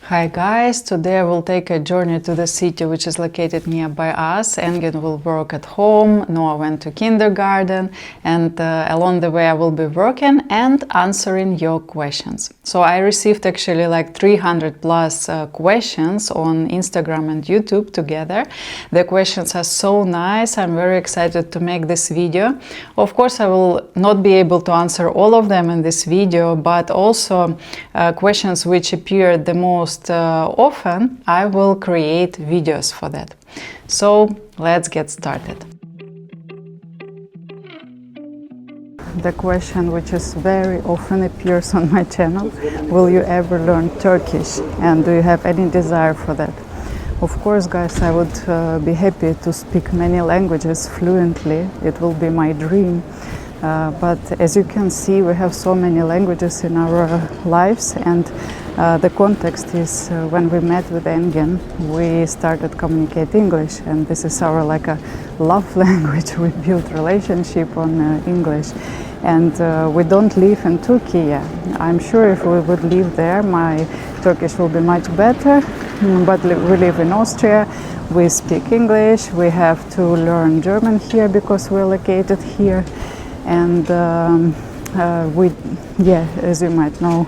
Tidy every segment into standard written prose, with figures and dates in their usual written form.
Hi guys, today I will take a journey to the city which is located nearby us. Engin will work at home, Noah went to kindergarten, and along the way I will be working and answering your questions. So I received actually like 300 plus questions on Instagram and YouTube together. The questions are so nice, I'm very excited to make this video. Of course I will not be able to answer all of them in this video, but also questions which appear the most often, I will create videos for that. So let's get started. The question which is very often appears on my channel: will you ever learn Turkish, and do you have any desire for that? Of course guys, I would be happy to speak many languages fluently. It will be my dream. But as you can see, we have so many languages in our lives, and the context is when we met with Engin, we started communicate English, and this is our like a love language. We build relationship on English, and we don't live in Turkey yet. I'm sure if we would live there, my Turkish will be much better, but we live in Austria. We speak English. We have to learn German here because we're located here. And as you might know,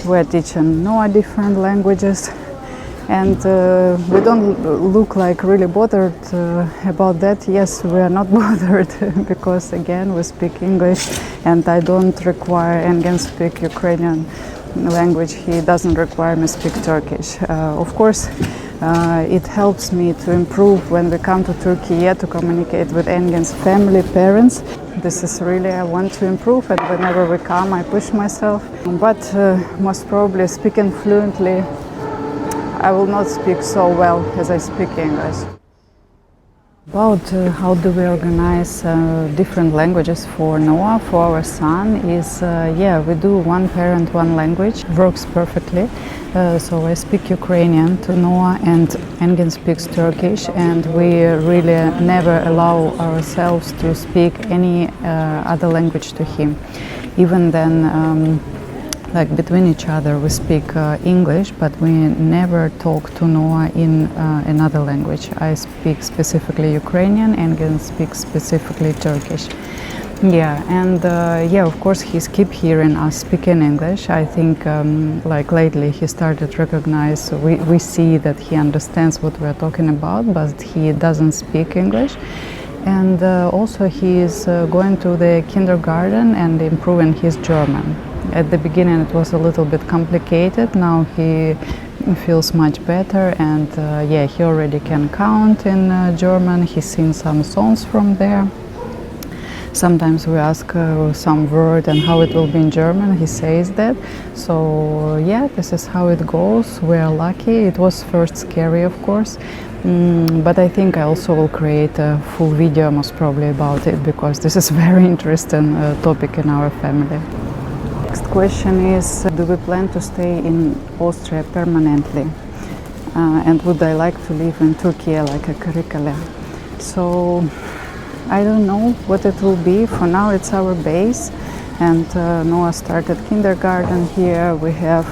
we're teaching Noah different languages, and we don't look like really bothered about that. Yes, we are not bothered because again we speak English, and I don't require Engin speak Ukrainian language. He doesn't require me speak Turkish. Of course, it helps me to improve when we come to Turkey to communicate with Engin's family, parents. This is really, I want to improve, and whenever we come I push myself. But most probably speaking fluently, I will not speak so well as I speak English. About how do we organize different languages for Noah, for our son, is we do one parent, one language. Works perfectly. So I speak Ukrainian to Noah, and Engin speaks Turkish, and we really never allow ourselves to speak any other language to him. Even then, like between each other, we speak English, but we never talk to Noah in another language. I speak specifically Ukrainian, Engin speaks specifically Turkish. Of course he's keep hearing us speaking English. I think like lately he started recognize, we see that he understands what we're talking about, but he doesn't speak English. And also he is going to the kindergarten and improving his German. At the beginning it was a little bit complicated. Now he feels much better, and he already can count in German. He's seen some songs from there. Sometimes we ask some word and how it will be in German. He says that. So this is how it goes. We are lucky. It was first scary, of course. But I think I also will create a full video most probably about it, because this is a very interesting topic in our family. Next question is, do we plan to stay in Austria permanently? And would I like to live in Turkey like a curricula? So I don't know what it will be. For now it's our base, and Noah started kindergarten here. We have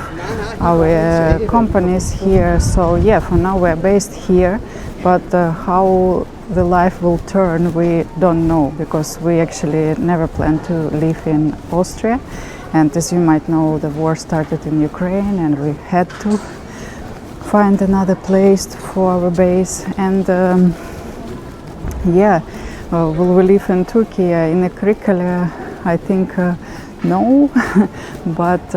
our companies here, so for now we're based here, but how the life will turn we don't know, because we actually never planned to live in Austria. And as you might know, the war started in Ukraine, and we had to find another place for our base. And will we live in Turkey in a curricula? I think no, but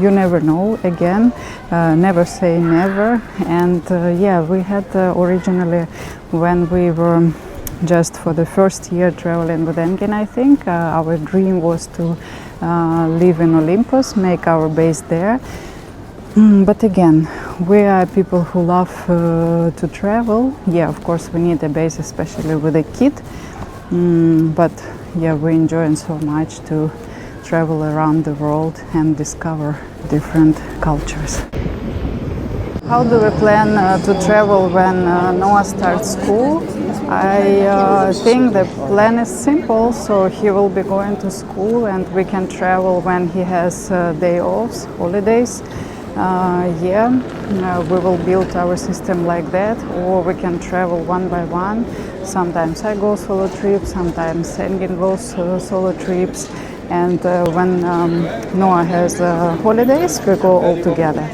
you never know. Again, never say never. And we had originally, when we were just for the first year traveling with Engin, I think our dream was to live in Olympus, make our base there. But again, we are people who love to travel. Of course we need a base, especially with a kid. But we're enjoying so much to travel around the world and discover different cultures. How do we plan to travel when Noah starts school? I think the plan is simple, so he will be going to school and we can travel when he has day offs, holidays. We will build our system like that, or we can travel one by one. Sometimes I go solo trips, sometimes Engin goes solo trips, and when Noah has holidays, we go all together.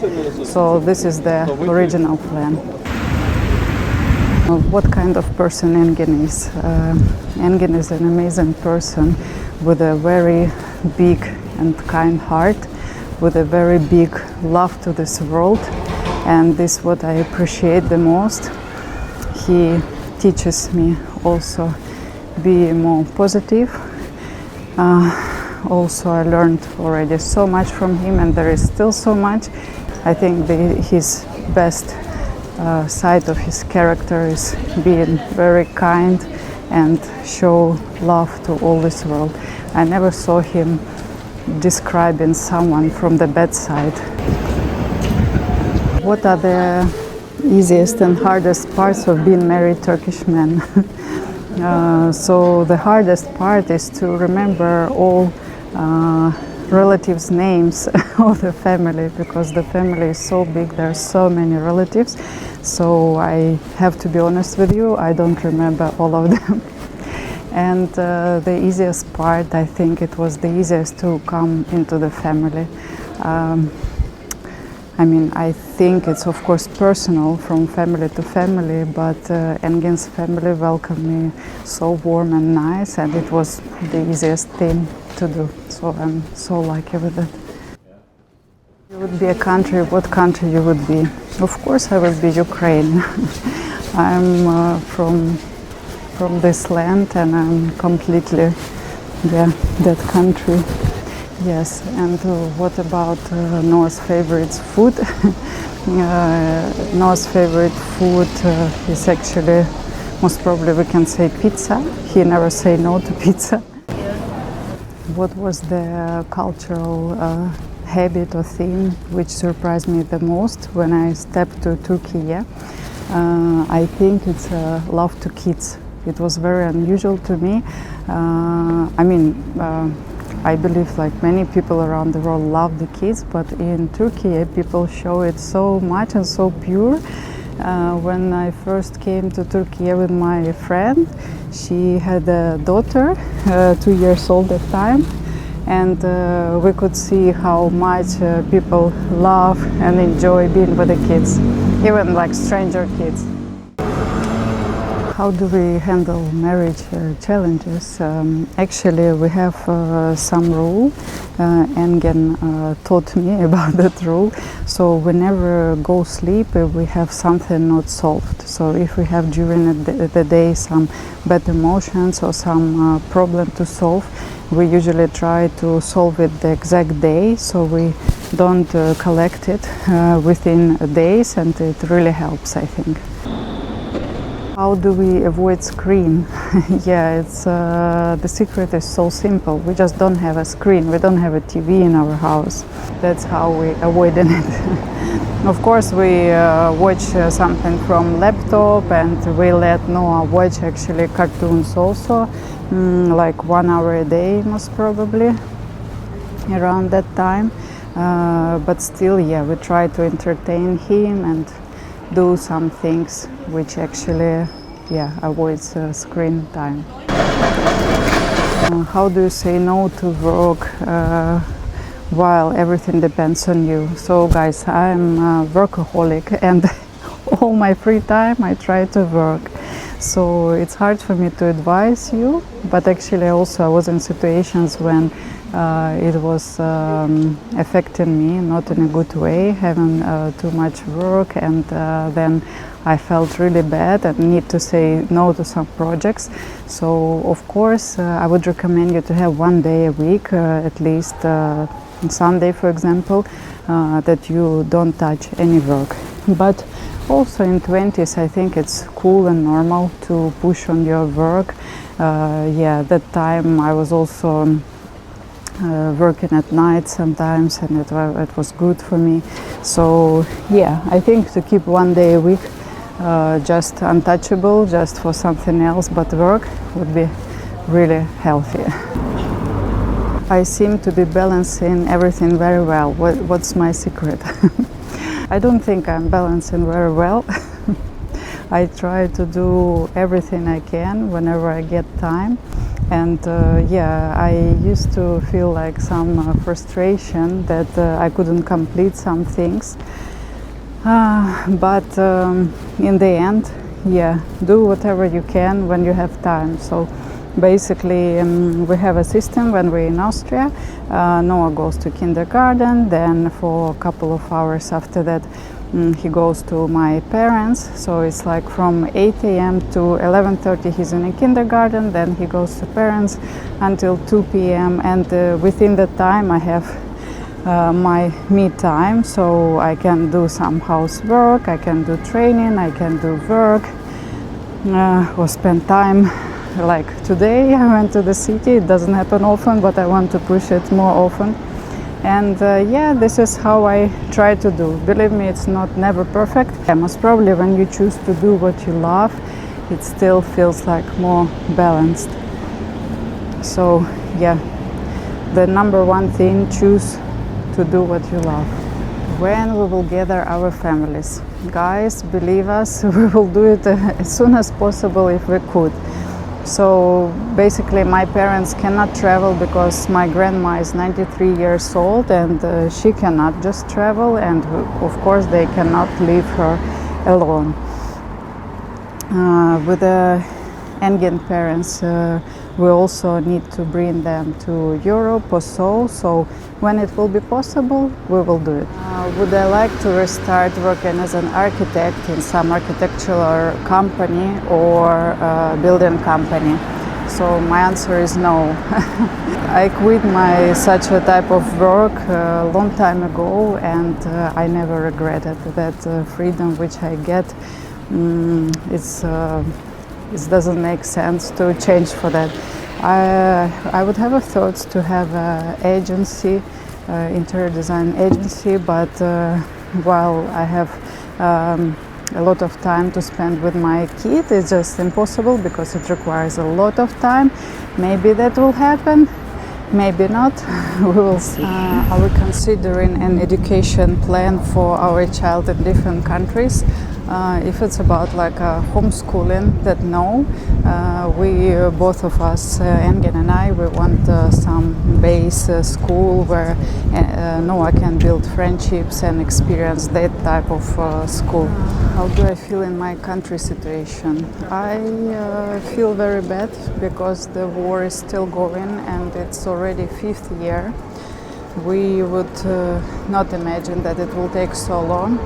So this is the original plan. What kind of person Engin is? Engin is an amazing person with a very big and kind heart, with a very big love to this world, and this is what I appreciate the most. He teaches me also be more positive. Also I learned already so much from him, and there is still so much. I think his best side of his character is being very kind and show love to all this world. I never saw him describing someone from the bad side. What are the easiest and hardest parts of being married Turkish man? So the hardest part is to remember all relatives' names of the family, because the family is so big, there are so many relatives. So I have to be honest with you, I don't remember all of them. And the easiest part, I think it was the easiest to come into the family. I think it's of course personal from family to family, but Engin's family welcomed me so warm and nice, and it was the easiest thing to do. So I'm so lucky with it. You would be a country, what country you would be? Of course I would be Ukraine. I'm from this land, and I'm completely that country. Yes, and what about Noah's favorite food? Noah's favorite food is actually, most probably we can say pizza. He never say no to pizza. What was the cultural habit or theme which surprised me the most when I stepped to Turkey? I think it's love to kids. It was very unusual to me. I believe like many people around the world love the kids, but in Turkey people show it so much and so pure. When I first came to Turkey with my friend, she had a daughter, 2 years old at the time, and we could see how much people love and enjoy being with the kids, even like stranger kids. How do we handle marriage challenges? Actually, we have some rule. Engin taught me about that rule. So whenever go sleep, we have something not solved. So if we have during the day some bad emotions or some problem to solve, we usually try to solve it the exact day, so we don't collect it within days, and it really helps, I think. How do we avoid screen? It's the secret is so simple. We just don't have a screen. We don't have a TV in our house. That's how we avoiding it. Of course, we watch something from laptop, and we let Noah watch actually cartoons also, like 1 hour a day most probably, around that time. But still, we try to entertain him and do some things which actually avoids screen time. How do you say no to work while everything depends on you? So guys, I'm a workaholic, and all my free time I try to work. So it's hard for me to advise you, but actually also I was in situations when it was affecting me not in a good way, having too much work, and then I felt really bad and need to say no to some projects. So of course I would recommend you to have 1 day a week, at least on Sunday for example, that you don't touch any work. But also in 20s I think it's cool and normal to push on your work. That time I was also working at night sometimes, and it was good for me. So I think to keep 1 day a week just untouchable, just for something else but work, would be really healthy. I seem to be balancing everything very well. What's my secret? I don't think I'm balancing very well. I try to do everything I can whenever I get time. And yeah, I used to feel like some frustration that I couldn't complete some things. But in the end, yeah, do whatever you can when you have time. So basically, we have a system when we're in Austria. Noah goes to kindergarten, then for a couple of hours after that, he goes to my parents. So it's like from 8 a.m. to 11:30 he's in a kindergarten, then he goes to parents until 2 p.m. and within that time I have my me time, so I can do some housework, I can do training, I can do work, or spend time. Like today I went to the city. It doesn't happen often, but I want to push it more often. And yeah, this is how I try to do. Believe me, it's not never perfect. Most probably when you choose to do what you love, it still feels like more balanced. So yeah, the number one thing, choose to do what you love. When we will gather our families, guys, believe us, we will do it as soon as possible if we could. So basically my parents cannot travel because my grandma is 93 years old and she cannot just travel, and of course they cannot leave her alone. With the Engen parents, we also need to bring them to Europe or so. So when it will be possible, we will do it. Would I like to restart working as an architect in some architectural company or building company? So my answer is no. I quit my such a type of work a long time ago, and I never regretted that freedom which I get. It doesn't make sense to change for that. I would have a thought to have an agency, interior design agency, but while I have a lot of time to spend with my kid, it's just impossible because it requires a lot of time. Maybe that will happen, maybe not. We will see. Are we considering an education plan for our child in different countries? If it's about like homeschooling, that no. We both of us, Engen and I, we want some base school where Noah can build friendships and experience that type of school. How do I feel in my country situation? I feel very bad because the war is still going and it's already 5th year. We would not imagine that it will take so long.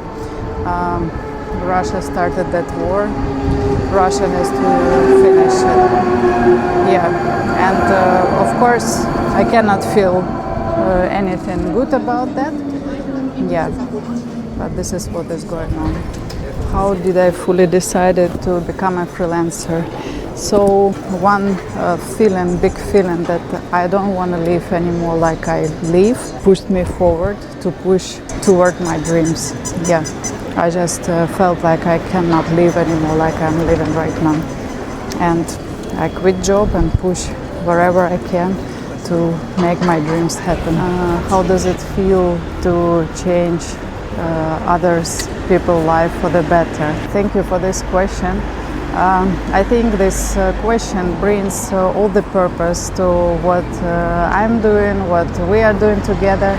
Russia started that war. Russia has to finish it. Yeah, and of course I cannot feel anything good about that. Yeah, but this is what is going on. How did I fully decided to become a freelancer? So one big feeling that I don't want to live anymore like I live, pushed me forward to push toward my dreams. Yeah. I just felt like I cannot live anymore like I'm living right now. And I quit job and push wherever I can to make my dreams happen. How does it feel to change others people's life for the better? Thank you for this question. I think this question brings all the purpose to what I'm doing, what we are doing together.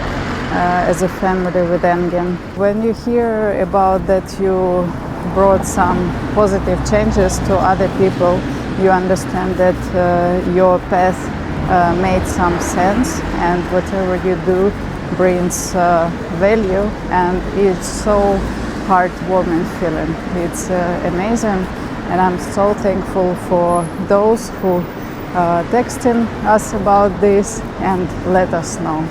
As a family with Engen. When you hear about that you brought some positive changes to other people, you understand that your path made some sense, and whatever you do brings value, and it's so heartwarming feeling. It's amazing, and I'm so thankful for those who texting us about this and let us know.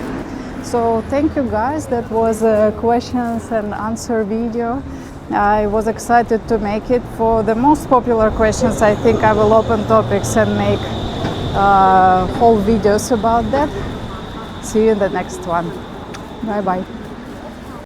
So thank you guys, that was a questions and answer video. I was excited to make it. For the most popular questions, I think I will open topics and make whole videos about that. See you in the next one. Bye bye.